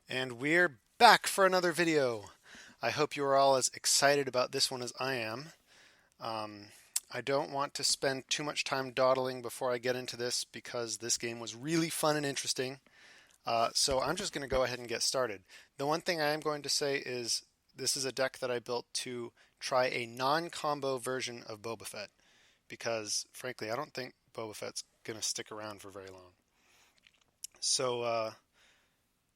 And we're back for another video. I hope you are all as excited about this one as I am. Um, I don't want to spend too much time dawdling before I get into this because this game was really fun and interesting. So I'm just going to go ahead and get started. The one thing I am going to say is this is a deck that I built to try a non-combo version of Boba Fett because, frankly, I don't think Boba Fett's going to stick around for very long. So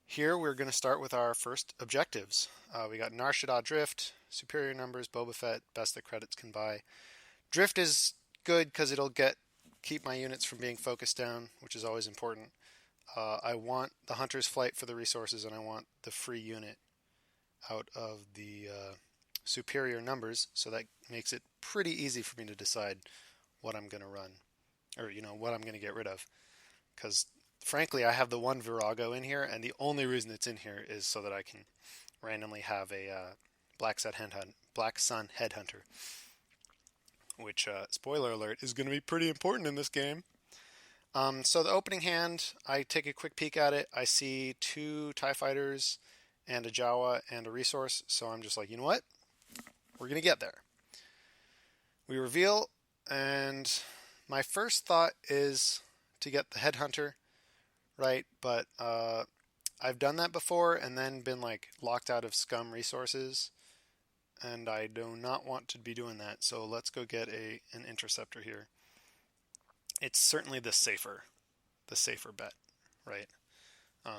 here we're going to start with our first objectives. We got Nar Shaddaa Drift, superior numbers, Boba Fett, best that credits can buy. Drift is good because it'll keep my units from being focused down, which is always important. I want the Hunter's Flight for the resources, and I want the free unit out of the superior numbers, so that makes it pretty easy for me to decide what I'm going to run, or what I'm going to get rid of. Because frankly, I have the one Virago in here, and the only reason it's in here is so that I can randomly have a Black Sun Headhunter, which, spoiler alert, is going to be pretty important in this game. So the opening hand, I take a quick peek at it. I see two TIE Fighters and a Jawa and a resource, so I'm just like, you know what? We're going to get there. We reveal, and my first thought is to get the Headhunter, right? But I've done that before and then been like locked out of scum resources, and I do not want to be doing that. So let's go get an interceptor here. It's certainly the safer bet, right?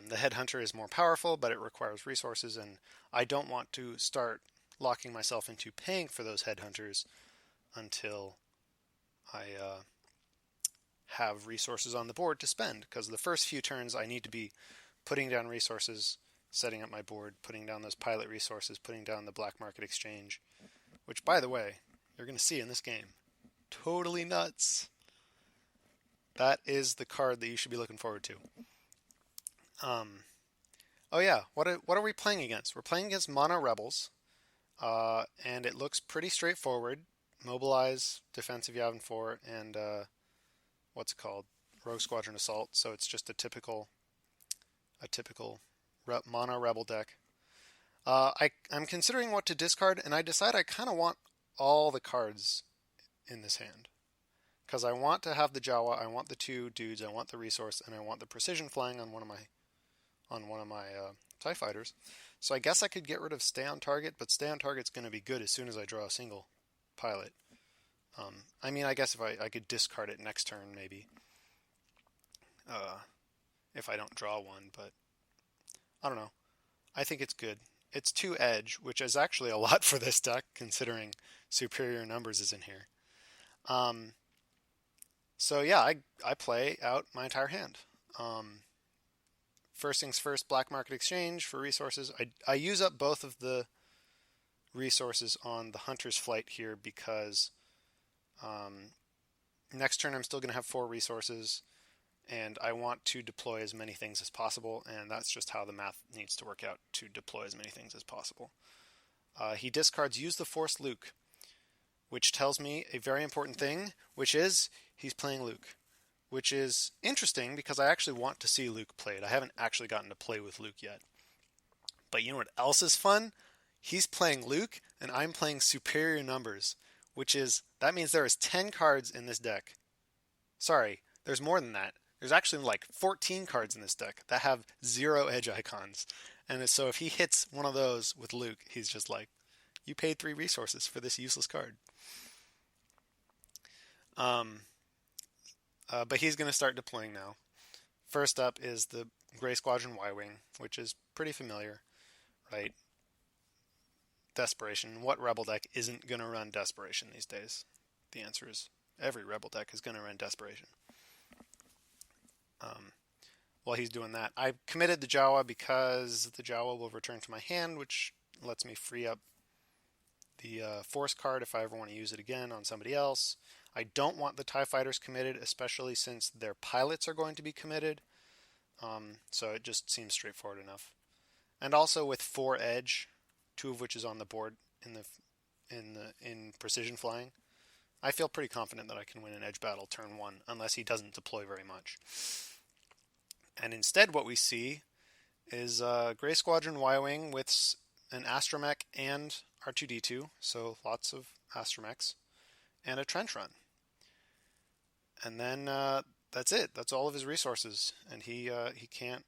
The Headhunter is more powerful, but it requires resources, and I don't want to start locking myself into paying for those Headhunters until I have resources on the board to spend, because the first few turns I need to be putting down resources, setting up my board, putting down those pilot resources, putting down the black market exchange, which, by the way, you're going to see in this game. Totally nuts. That is the card that you should be looking forward to. Oh yeah, what are we playing against? We're playing against Mono Rebels, and it looks pretty straightforward. Mobilize, defensive Yavin 4, and what's it called? Rogue Squadron Assault. So it's just a typical mono rebel deck. I'm considering what to discard, and I decide I kind of want all the cards in this hand because I want to have the Jawa, I want the two dudes, I want the resource, and I want the precision flying on one of my TIE fighters. So I guess I could get rid of Stay on Target, but Stay on Target's going to be good as soon as I draw a single pilot. I guess if I could discard it next turn, maybe. If I don't draw one, but I don't know. I think it's good. It's 2 edge, which is actually a lot for this deck, considering superior numbers is in here. So yeah, I play out my entire hand. First things first, black market exchange for resources. I use up both of the resources on the Hunter's Flight here because next turn I'm still going to have 4 resources, and I want to deploy as many things as possible, and that's just how the math needs to work out to deploy as many things as possible. He discards Use the Force Luke, which tells me a very important thing, which is he's playing Luke, which is interesting because I actually want to see Luke played. I haven't actually gotten to play with Luke yet. But you know what else is fun? He's playing Luke, and I'm playing superior numbers, that means there is 10 cards in this deck. Sorry, there's more than that. There's actually like 14 cards in this deck that have 0 edge icons. And so if he hits one of those with Luke, he's just like, you paid 3 resources for this useless card. But he's going to start deploying now. First up is the Gray Squadron Y-Wing, which is pretty familiar, right? Desperation. What Rebel deck isn't going to run Desperation these days? The answer is every Rebel deck is going to run Desperation. While he's doing that, I committed the Jawa because the Jawa will return to my hand, which lets me free up the Force card if I ever want to use it again on somebody else. I don't want the TIE Fighters committed, especially since their pilots are going to be committed. So it just seems straightforward enough. And also with 4 edge, 2 of which is on the board in precision flying, I feel pretty confident that I can win an edge battle turn 1, unless he doesn't deploy very much. And instead what we see is Gray Squadron Y-Wing with an astromech and R2-D2, so lots of astromechs, and a trench run. And then that's it. That's all of his resources, and he can't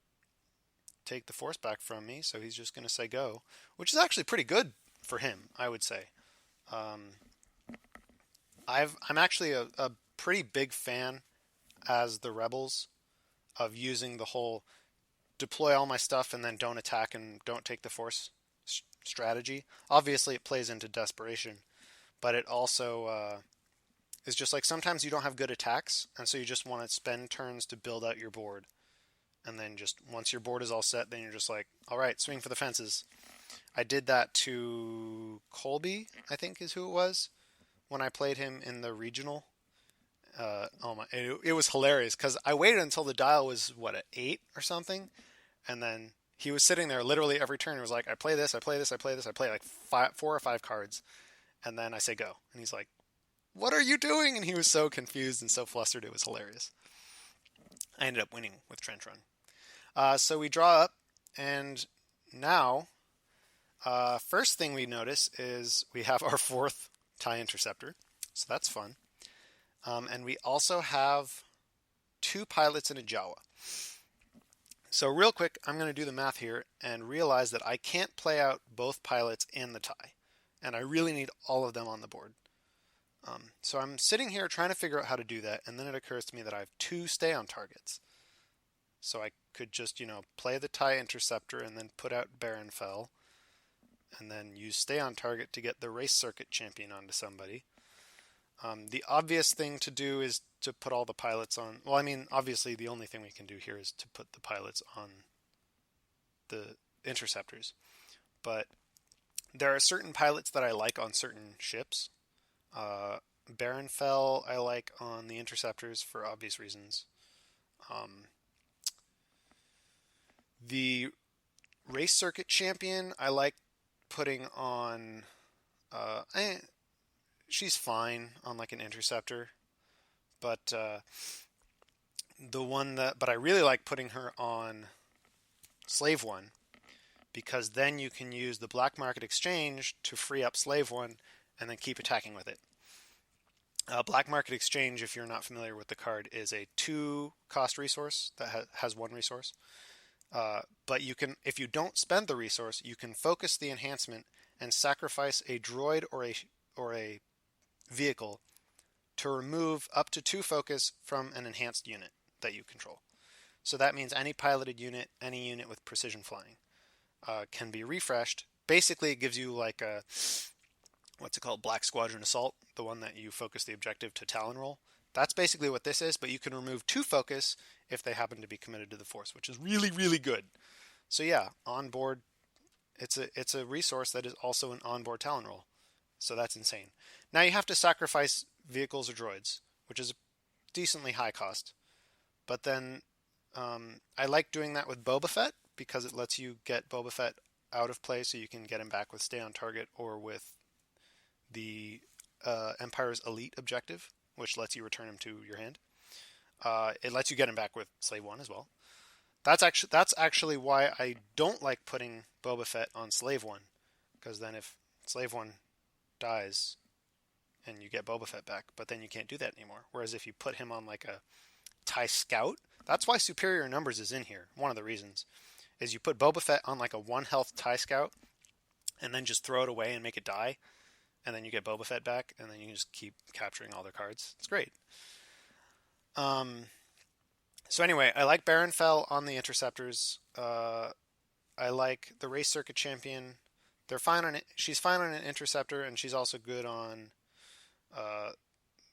take the force back from me, so he's just going to say go, which is actually pretty good for him, I would say. Um, I'm actually a pretty big fan as the rebels of using the whole deploy all my stuff and then don't attack and don't take the force strategy. Obviously, it plays into desperation, but it also is just like sometimes you don't have good attacks, and so you just want to spend turns to build out your board. And then just once your board is all set, then you're just like, all right, swing for the fences. I did that to Colby, I think is who it was, when I played him in the regional. Oh my! It was hilarious because I waited until the dial was what at 8 or something, and then he was sitting there literally every turn. He was like, "I play this, I play this, I play this, I play like 4 or 5 cards," and then I say go, and he's like, "What are you doing?" And he was so confused and so flustered. It was hilarious. I ended up winning with Trench Run. So we draw up, and now, first thing we notice is we have our 4th TIE Interceptor, so that's fun. And we also have 2 pilots and a Jawa. So real quick, I'm going to do the math here and realize that I can't play out both pilots and the TIE, and I really need all of them on the board. So I'm sitting here trying to figure out how to do that, and then it occurs to me that I have 2 stay-on targets. So I could just, play the TIE Interceptor and then put out Baron Fell, and then use stay-on target to get the race circuit champion onto somebody. The obvious thing to do is to put all the pilots on. Well, I mean, obviously the only thing we can do here is to put the pilots on the interceptors. But there are certain pilots that I like on certain ships. Baron Fell I like on the interceptors for obvious reasons. The race circuit champion I like putting on. She's fine on like an interceptor, but but I really like putting her on Slave One, because then you can use the black market exchange to free up Slave One and then keep attacking with it. Black market exchange, if you're not familiar with the card, is a 2 cost resource that has 1 resource. But you can, if you don't spend the resource, you can focus the enhancement and sacrifice a droid or a vehicle to remove up to 2 focus from an enhanced unit that you control. So that means any piloted unit, any unit with precision flying, can be refreshed. Basically, it gives you like a, what's it called, Black Squadron Assault, the one that you focus the objective to Talon roll. That's basically what this is, but you can remove 2 focus if they happen to be committed to the Force, which is really, really good. So yeah, on board, it's a resource that is also an onboard Talon roll. So that's insane. Now you have to sacrifice vehicles or droids, which is a decently high cost. But then I like doing that with Boba Fett because it lets you get Boba Fett out of play so you can get him back with stay on target or with the Empire's Elite objective, which lets you return him to your hand. It lets you get him back with Slave One as well. That's actually why I don't like putting Boba Fett on Slave One, because then if Slave One dies and you get Boba Fett back, but then you can't do that anymore. Whereas if you put him on like a TIE Scout, that's why Superior Numbers is in here. One of the reasons is you put Boba Fett on like a 1 health TIE Scout and then just throw it away and make it die, and then you get Boba Fett back, and then you can just keep capturing all their cards. It's great. So anyway, I like Baron Fell on the Interceptors. I like the Race Circuit Champion. They're fine on it. She's fine on an Interceptor, and she's also good on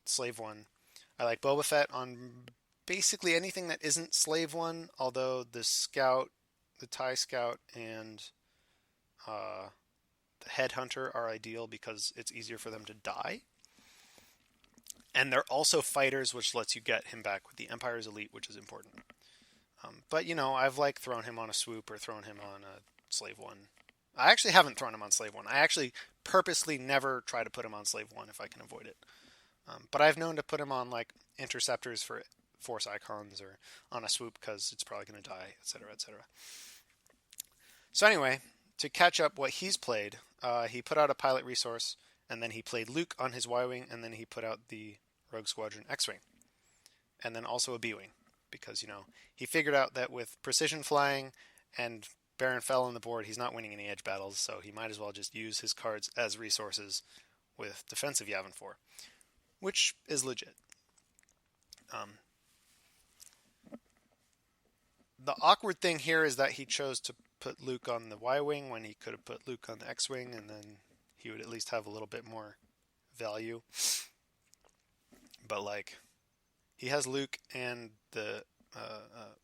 Slave One. I like Boba Fett on basically anything that isn't Slave One, although the Scout, the TIE Scout, and the Headhunter are ideal because it's easier for them to die. And they're also fighters, which lets you get him back with the Empire's Elite, which is important. But, I've like thrown him on a swoop or thrown him on a Slave One. I actually haven't thrown him on Slave One. I actually purposely never try to put him on Slave One if I can avoid it. But I've known to put him on like Interceptors for Force Icons or on a swoop because it's probably going to die, etc., etc. So anyway, to catch up what he's played, he put out a pilot resource, and then he played Luke on his Y-Wing, and then he put out the Rogue Squadron X-Wing, and then also a B-Wing, because, he figured out that with precision flying and Baron Fell on the board, he's not winning any edge battles, so he might as well just use his cards as resources with defensive Yavin 4, which is legit. The awkward thing here is that he chose to put Luke on the Y-Wing when he could have put Luke on the X-Wing, and then he would at least have a little bit more value. But, he has Luke and the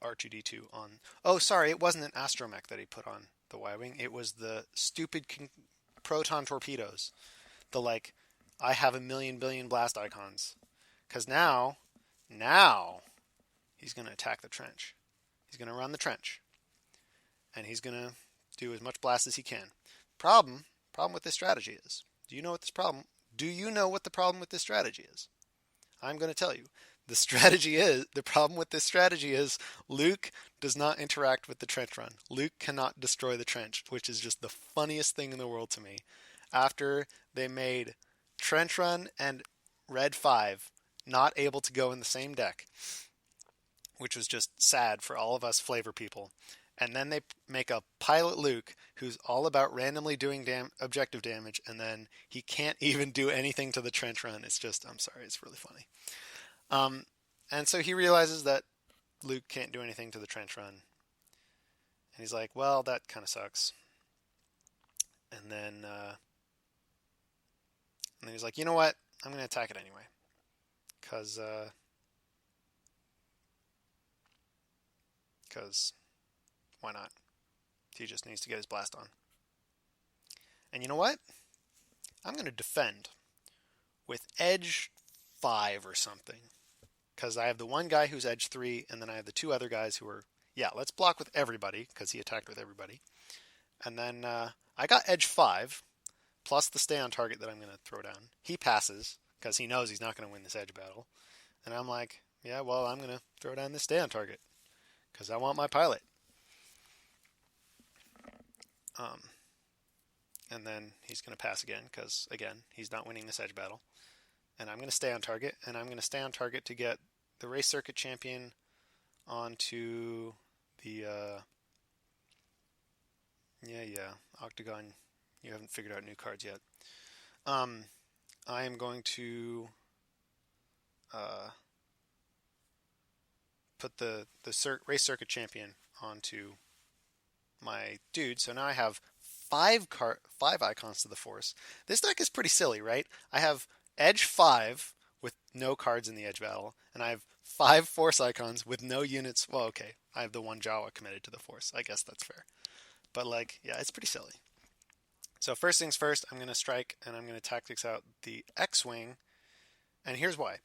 R2-D2 on... Oh, sorry, it wasn't an astromech that he put on the Y-Wing. It was the stupid proton torpedoes. I have a million billion blast icons. Because now, he's going to attack the trench. He's going to run the trench. And he's going to do as much blast as he can. Problem with this strategy is, do you know what the problem with this strategy is? I'm going to tell you. The problem with this strategy is Luke does not interact with the trench run. Luke cannot destroy the trench, which is just the funniest thing in the world to me. After they made trench run and red 5 not able to go in the same deck, which was just sad for all of us flavor people. And then they make a pilot Luke who's all about randomly doing objective damage, and then he can't even do anything to the trench run. It's just, I'm sorry, it's really funny. And so he realizes that Luke can't do anything to the trench run. And he's like, well, that kind of sucks. And then he's like, you know what? I'm going to attack it anyway. Because why not? He just needs to get his blast on. And you know what? I'm going to defend with edge 5 or something. Because I have the one guy who's edge 3, and then I have the two other guys who are... Yeah, let's block with everybody, because he attacked with everybody. And then I got edge 5, plus the stay on target that I'm going to throw down. He passes, because he knows he's not going to win this edge battle. And I'm like, yeah, well, I'm going to throw down this stay on target, because I want my pilot. And then he's going to pass again, because, again, he's not winning this edge battle. And I'm going to stay on target, and I'm going to stay on target to get the race circuit champion onto the... Octagon. You haven't figured out new cards yet. I am going to put the race circuit champion onto my dude. So now I have five icons to the Force. This deck is pretty silly, right? I have edge 5 with no cards in the edge battle, and I have 5 Force icons with no units. Well, okay, I have the one Jawa committed to the Force. I guess that's fair. But yeah, it's pretty silly. So first things first, I'm going to strike, and I'm going to tactics out the X-Wing. And here's why.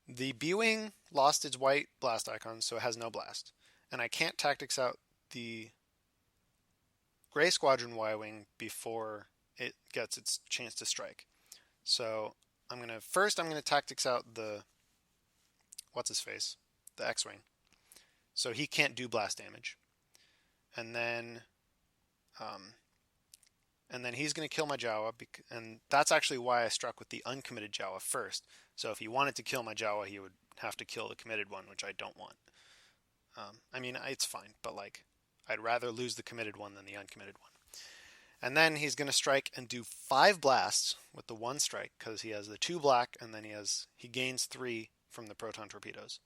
The B-Wing lost its white blast icons, so it has no blast. And I can't tactics out the Gray Squadron Y-Wing before it gets its chance to strike. So I'm going to tactics out the... What's-his-face? The X-Wing. So he can't do blast damage. And then he's going to kill my Jawa, and that's actually why I struck with the uncommitted Jawa first. So if he wanted to kill my Jawa, he would have to kill the committed one, which I don't want. I mean, it's fine, but I'd rather lose the committed one than the uncommitted one. And then he's going to strike and do 5 blasts with the 1 strike, because he has the 2 black, and then he gains 3 from the proton torpedoes.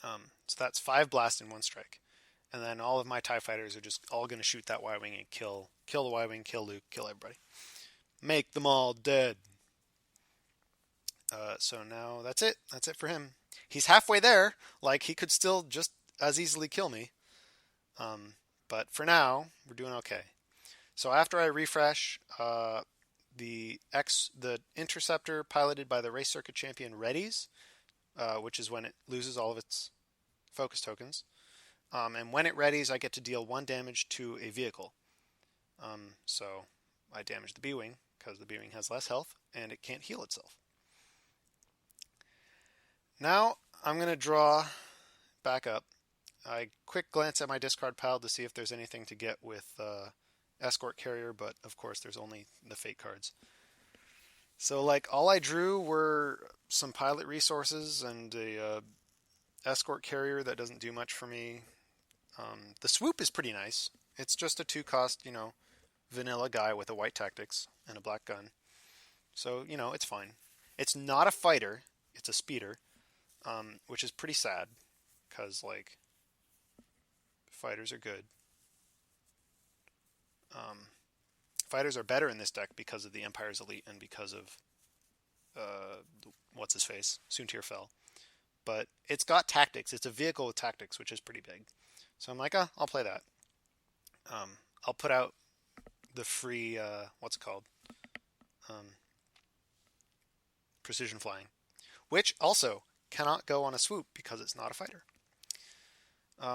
So that's 5 blasts in 1 strike. And then all of my TIE fighters are just all going to shoot that Y-Wing and kill the Y-Wing, kill Luke, kill everybody. Make them all dead. So now that's it. That's it for him. He's halfway there. He could still just as easily kill me. But for now, we're doing okay. So after I refresh, the Interceptor piloted by the race circuit champion readies, which is when it loses all of its focus tokens. And when it readies, I get to deal 1 damage to a vehicle. So I damage the B-Wing, because the B-Wing has less health, and it can't heal itself. Now I'm going to draw back up, I quick glance at my discard pile to see if there's anything to get with Escort Carrier, but of course there's only the fate cards. So like all I drew were some pilot resources and a Escort Carrier that doesn't do much for me. The swoop is pretty nice. It's just a 2-cost, vanilla guy with a white tactics and a black gun. So, it's fine. It's not a fighter, it's a speeder, which is pretty sad, because, like, fighters are good. Fighters are better in this deck because of the Empire's Elite and because of, what's-his-face, Soontir Fel. But it's got tactics. It's a vehicle with tactics, which is pretty big. So I'm like, I'll play that. I'll put out the free, what's it called? Precision flying, which also cannot go on a swoop because it's not a fighter.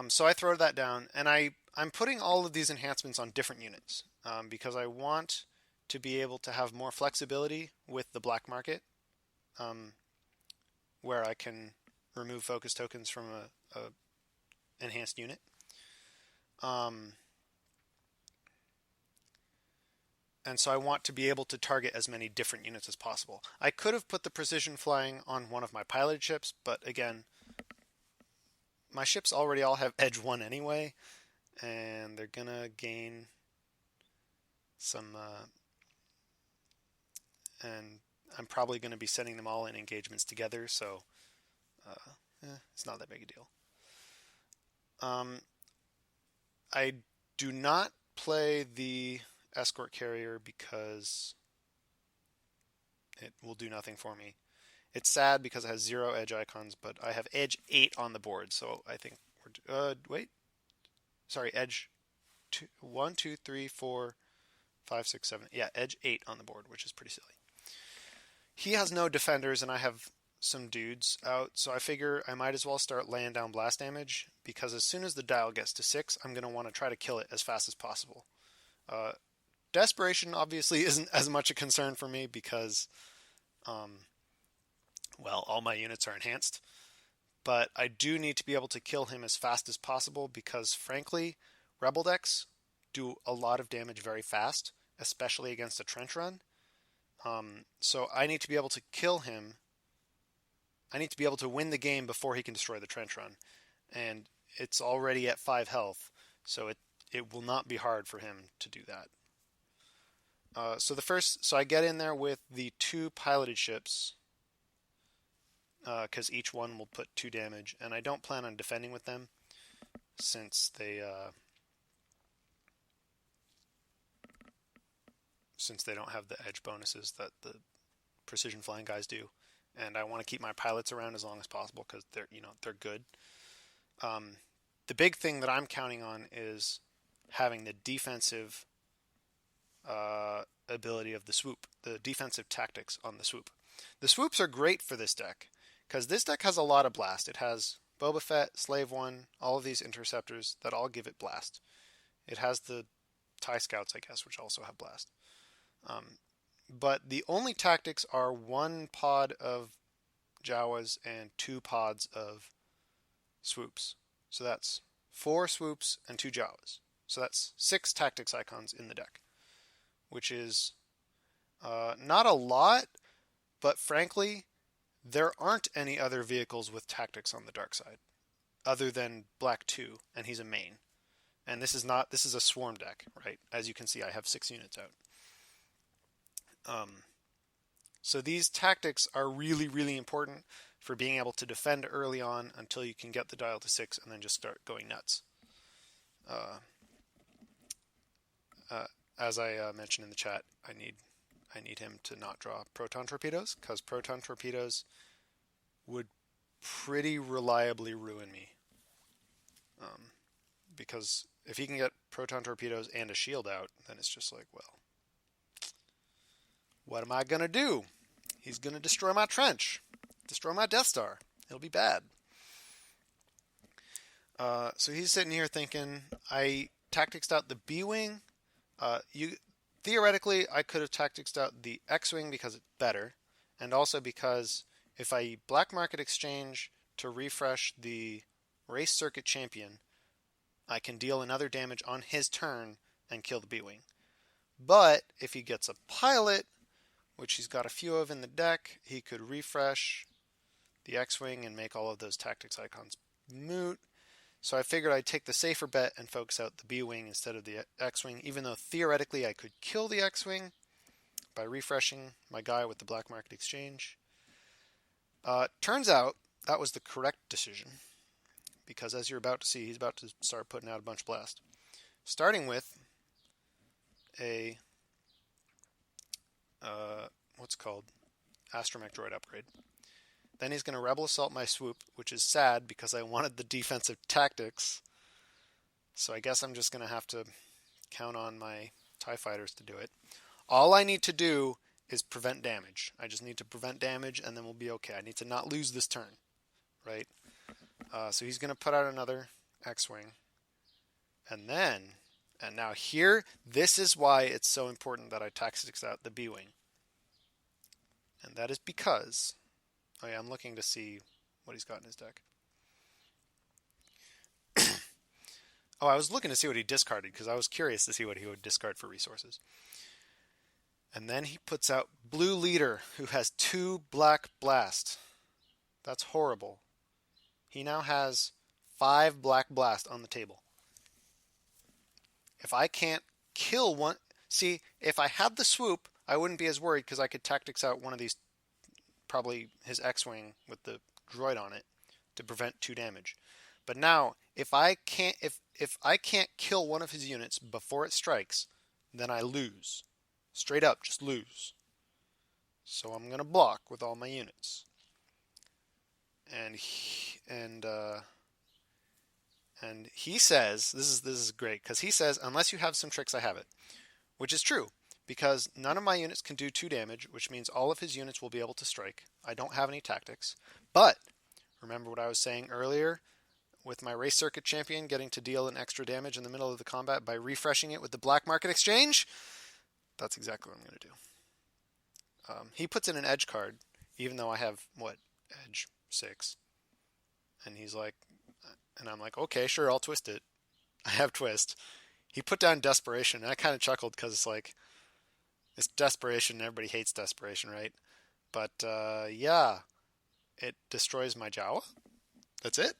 So I throw that down, and I'm putting all of these enhancements on different units because I want to be able to have more flexibility with the black market, where I can remove focus tokens from a enhanced unit. And so I want to be able to target as many different units as possible. I could have put the precision flying on one of my piloted ships, but again, my ships already all have Edge 1 anyway, and they're going to gain some... and I'm probably going to be sending them all in engagements together, so it's not that big a deal. I do not play the Escort Carrier because it will do nothing for me. It's sad because it has 0 edge icons, but I have edge 8 on the board, so I think edge 1, 2, 3, 4, 5, 6, 7. Yeah, edge 8 on the board, which is pretty silly. He has no defenders, and I have some dudes out, so I figure I might as well start laying down blast damage, because as soon as the dial gets to 6, I'm going to want to try to kill it as fast as possible. Desperation obviously isn't as much a concern for me because, all my units are enhanced. But I do need to be able to kill him as fast as possible because, frankly, Rebel decks do a lot of damage very fast, especially against a trench run. So I need to be able to kill him. I need to be able to win the game before he can destroy the trench run. And it's already at 5 health, so it will not be hard for him to do that. So I get in there with the 2 piloted ships, because each one will put 2 damage, and I don't plan on defending with them since they don't have the edge bonuses that the precision flying guys do, and I want to keep my pilots around as long as possible because they're good. The big thing that I'm counting on is having the defensive ability of the swoop, the defensive tactics on the swoop. The swoops are great for this deck because this deck has a lot of blast. It has Boba Fett, Slave One, all of these interceptors that all give it blast. It has the TIE Scouts, I guess, which also have blast. But the only tactics are 1 pod of Jawas and 2 pods of swoops. So that's 4 swoops and 2 Jawas. So that's 6 tactics icons in the deck, which is not a lot, but frankly, there aren't any other vehicles with tactics on the dark side, other than Black 2, and he's a main. And this is a swarm deck, right? As you can see, I have 6 units out. So these tactics are really, really important for being able to defend early on until you can get the dial to 6 and then just start going nuts. As I mentioned in the chat, I need him to not draw proton torpedoes, because proton torpedoes would pretty reliably ruin me. Because if he can get proton torpedoes and a shield out, then it's just like, well, what am I going to do? He's going to destroy my trench, destroy my Death Star. It'll be bad. So he's sitting here thinking, I tacticsed out the B-Wing. Theoretically, I could have tacticsed out the X-Wing because it's better, and also because if I black market exchange to refresh the Race Circuit Champion, I can deal another damage on his turn and kill the B-Wing. But if he gets a pilot, which he's got a few of in the deck, he could refresh the X-Wing and make all of those tactics icons moot. So I figured I'd take the safer bet and focus out the B-Wing instead of the X-Wing, even though theoretically I could kill the X-Wing by refreshing my guy with the Black Market Exchange. Turns out that was the correct decision, because as you're about to see, he's about to start putting out a bunch of blast. Starting with a, what's called, Astromech Droid upgrade. Then he's going to Rebel Assault my swoop, which is sad because I wanted the defensive tactics. So I guess I'm just going to have to count on my TIE fighters to do it. All I need to do is prevent damage. I just need to prevent damage and then we'll be okay. I need to not lose this turn, right? So he's going to put out another X-Wing. And now here, this is why it's so important that I tactics out the B-Wing. And that is because... Oh yeah, I'm looking to see what he's got in his deck. Oh, I was looking to see what he discarded because I was curious to see what he would discard for resources. And then he puts out Blue Leader, who has 2 Black Blast. That's horrible. He now has 5 Black Blast on the table. If I can't kill one... See, if I had the swoop, I wouldn't be as worried because I could tactics out one of these, probably his X-Wing with the droid on it, to prevent 2 damage. But now, if I can't kill one of his units before it strikes, then I lose. Straight up, just lose. So I'm gonna block with all my units. And he says, this is great, because he says, unless you have some tricks, I have it. Which is true, because none of my units can do 2 damage, which means all of his units will be able to strike. I don't have any tactics. But, remember what I was saying earlier, with my Race Circuit Champion getting to deal an extra damage in the middle of the combat by refreshing it with the Black Market Exchange? That's exactly what I'm going to do. He puts in an edge card, even though I have, edge 6. And he's like, and I'm like, okay, sure, I'll twist it. I have twist. He put down Desperation, and I kind of chuckled because it's like, it's Desperation, everybody hates Desperation, right? But, yeah, it destroys my Jawa. That's it.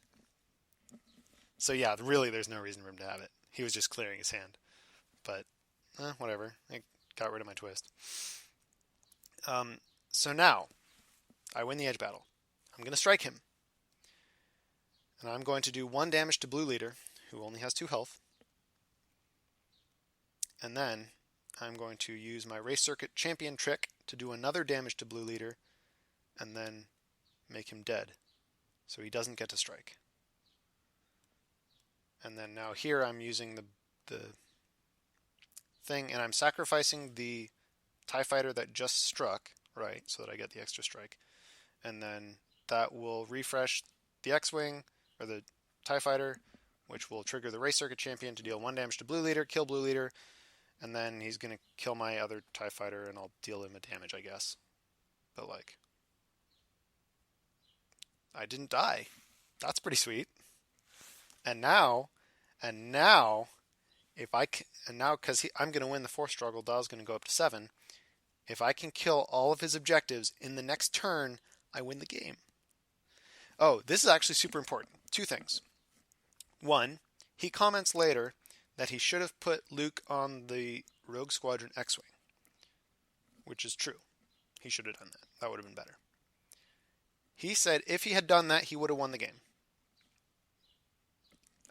So yeah, really there's no reason for him to have it. He was just clearing his hand. But, whatever. I got rid of my twist. So now, I win the edge battle. I'm going to strike him. And I'm going to do 1 damage to Blue Leader, who only has 2 health. And then I'm going to use my Race Circuit Champion trick to do another damage to Blue Leader, and then make him dead, so he doesn't get to strike. And then now here I'm using the thing, and I'm sacrificing the TIE Fighter that just struck, right, so that I get the extra strike. And then that will refresh the X-Wing, or the TIE Fighter, which will trigger the Race Circuit Champion to deal 1 damage to Blue Leader, kill Blue Leader, and then he's going to kill my other TIE Fighter, and I'll deal him a damage, I guess. But, like, I didn't die. That's pretty sweet. And now, if I can, and now because I'm going to win the Force struggle, Daw's going to go up to 7. If I can kill all of his objectives in the next turn, I win the game. Oh, this is actually super important. 2 things. 1, he comments later that he should have put Luke on the Rogue Squadron X-Wing, which is true. He should have done that. That would have been better. He said if he had done that, he would have won the game.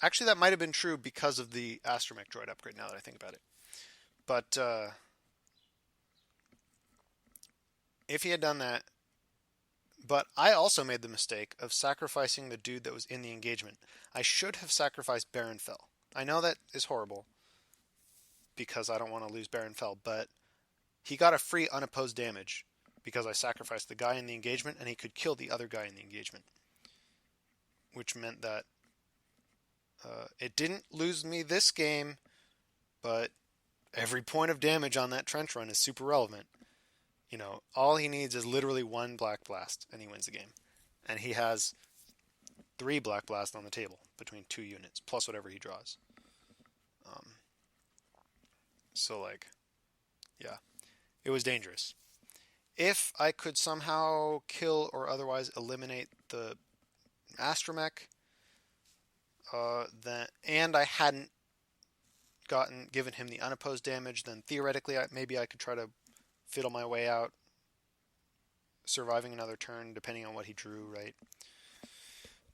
Actually, that might have been true because of the Astromech Droid upgrade, now that I think about it. But if he had done that... But I also made the mistake of sacrificing the dude that was in the engagement. I should have sacrificed Baron Fell. I know that is horrible, because I don't want to lose Baron Fell, but he got a free unopposed damage because I sacrificed the guy in the engagement, and he could kill the other guy in the engagement. Which meant that it didn't lose me this game, but every point of damage on that trench run is super relevant. You know, all he needs is literally 1 Black Blast, and he wins the game. And he has 3 Black Blast on the table between 2 units, plus whatever he draws. Um, so like, yeah, it was dangerous. If I could somehow kill or otherwise eliminate the astromech, and I hadn't given him the unopposed damage, then theoretically maybe I could try to fiddle my way out, surviving another turn depending on what he drew, right?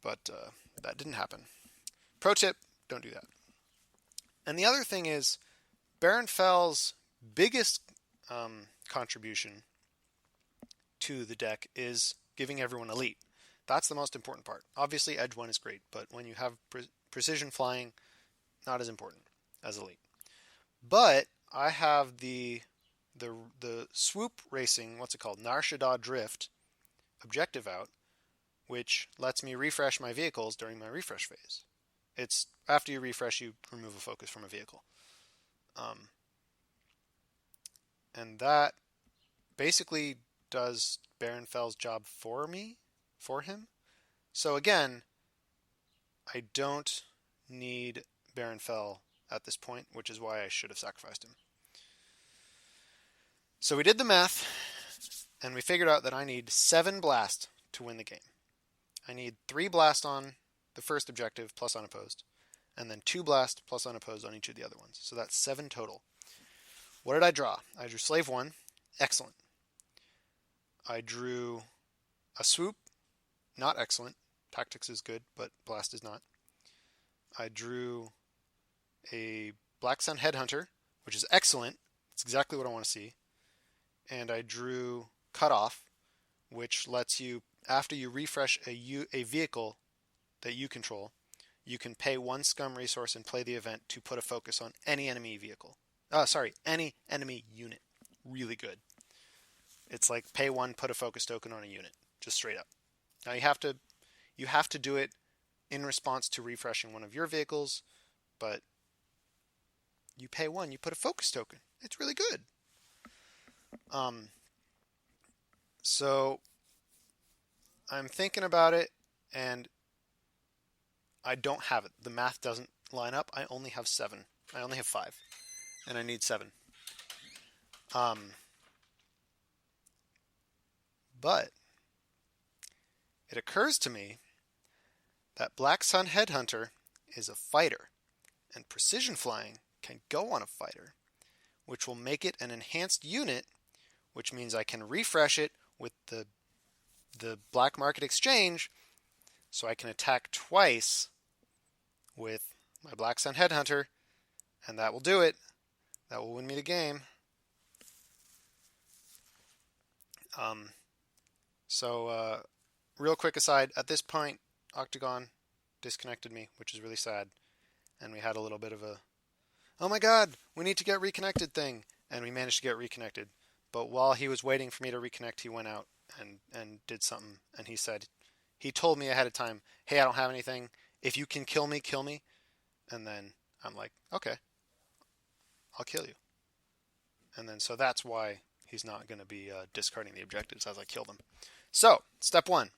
But that didn't happen. Pro tip, don't do that. And the other thing is, Baron Fell's biggest contribution to the deck is giving everyone elite. That's the most important part. Obviously, Edge 1 is great, but when you have precision flying, not as important as elite. But I have the swoop racing, what's it called? Nar Shaddaa Drift objective out, which lets me refresh my vehicles during my refresh phase. It's after you refresh, you remove a focus from a vehicle. And that basically does Baron Fell's job for him. So again, I don't need Baron Fell at this point, which is why I should have sacrificed him. So we did the math, and we figured out that I need 7 blast to win the game. I need 3 blast on the first objective plus unopposed, and then 2 blast plus unopposed on each of the other ones. So that's 7 total. What did I draw? I drew Slave 1. Excellent. I drew a swoop. Not excellent. Tactics is good, but blast is not. I drew a Black Sun Headhunter, which is excellent. It's exactly what I want to see. And I drew Cutoff, which lets you, after you refresh a vehicle that you control, you can pay 1 scum resource and play the event to put a focus on any enemy vehicle. Any enemy unit. Really good. It's like pay 1, put a focus token on a unit. Just straight up. Now you have to do it in response to refreshing one of your vehicles, but you pay 1, you put a focus token. It's really good. So I'm thinking about it, and I don't have it. The math doesn't line up. I only have 7. I only have 5, and I need 7. But it occurs to me that Black Sun Headhunter is a fighter, and precision flying can go on a fighter, which will make it an enhanced unit, which means I can refresh it with the black market exchange, so I can attack twice with my Black Sun Headhunter, and that will do it. That will win me the game. Real quick aside, at this point, Octagon disconnected me, which is really sad, and we had a little bit of a, oh my god, we need to get reconnected thing, and we managed to get reconnected. But while he was waiting for me to reconnect, he went out and did something, and he told me ahead of time, hey, I don't have anything. If you can kill me, kill me. And then I'm like, okay, I'll kill you. And then so that's why he's not going to be discarding the objectives as I kill them. So, step 1.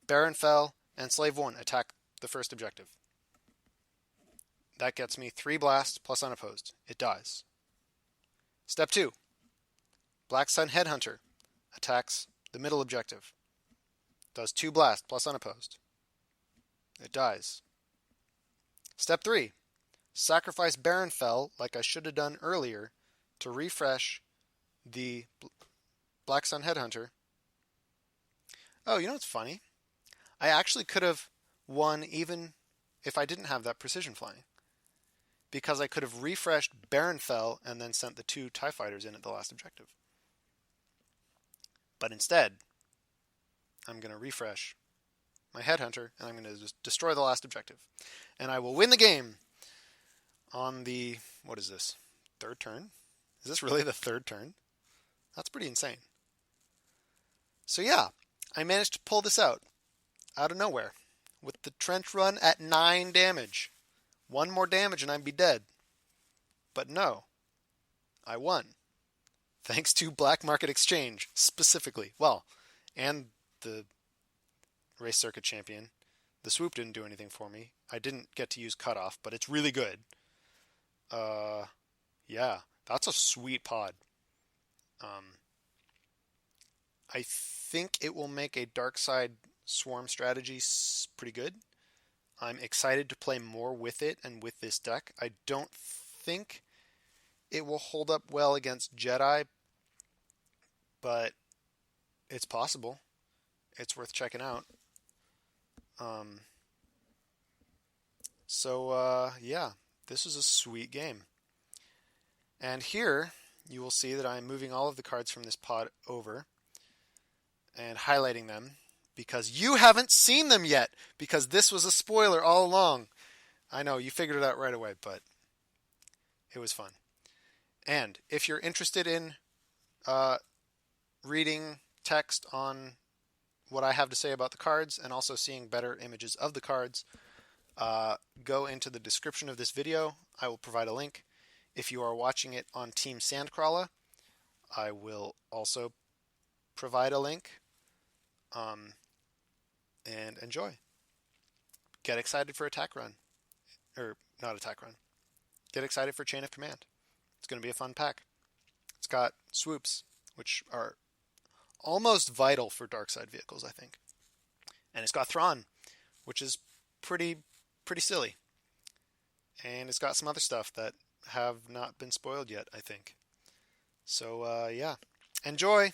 Baron Fell and Slave 1 attack the first objective. That gets me 3 blast plus unopposed. It dies. Step 2. Black Sun Headhunter attacks the middle objective. Does 2 blast plus unopposed. It dies. Step 3. Sacrifice Baron Fell, like I should have done earlier, to refresh the Black Sun Headhunter. Oh, you know what's funny? I actually could have won even if I didn't have that precision flying, because I could have refreshed Baron Fell and then sent the 2 TIE fighters in at the last objective. But instead, I'm going to refresh my Headhunter, and I'm going to just destroy the last objective. And I will win the game on the, what is this, 3rd turn? Is this really the 3rd turn? That's pretty insane. So yeah, I managed to pull this out of nowhere with the trench run at 9 damage. 1 more damage and I'd be dead. But no, I won. Thanks to Black Market Exchange, specifically. Well, and the Race Circuit Champion. The swoop didn't do anything for me. I didn't get to use Cutoff, but it's really good. Uh, yeah, that's a sweet pod. Um, I think it will make a dark side swarm strategy pretty good. I'm excited to play more with it and with this deck. I don't think it will hold up well against Jedi, but it's possible. It's worth checking out. Um, yeah, this is a sweet game. And here you will see that I'm moving all of the cards from this pod over and highlighting them because you haven't seen them yet because this was a spoiler all along. I know you figured it out right away, but it was fun. And if you're interested in uh, reading text on what I have to say about the cards and also seeing better images of the cards, go into the description of this video. I will provide a link. If you are watching it on Team Sandcrawler, I will also provide a link. And enjoy. Get excited for Attack Run. Or, not Attack Run. Get excited for Chain of Command. It's going to be a fun pack. It's got swoops, which are almost vital for dark side vehicles, I think. And it's got Thrawn, which is pretty silly. And it's got some other stuff that have not been spoiled yet, I think. So, yeah. Enjoy!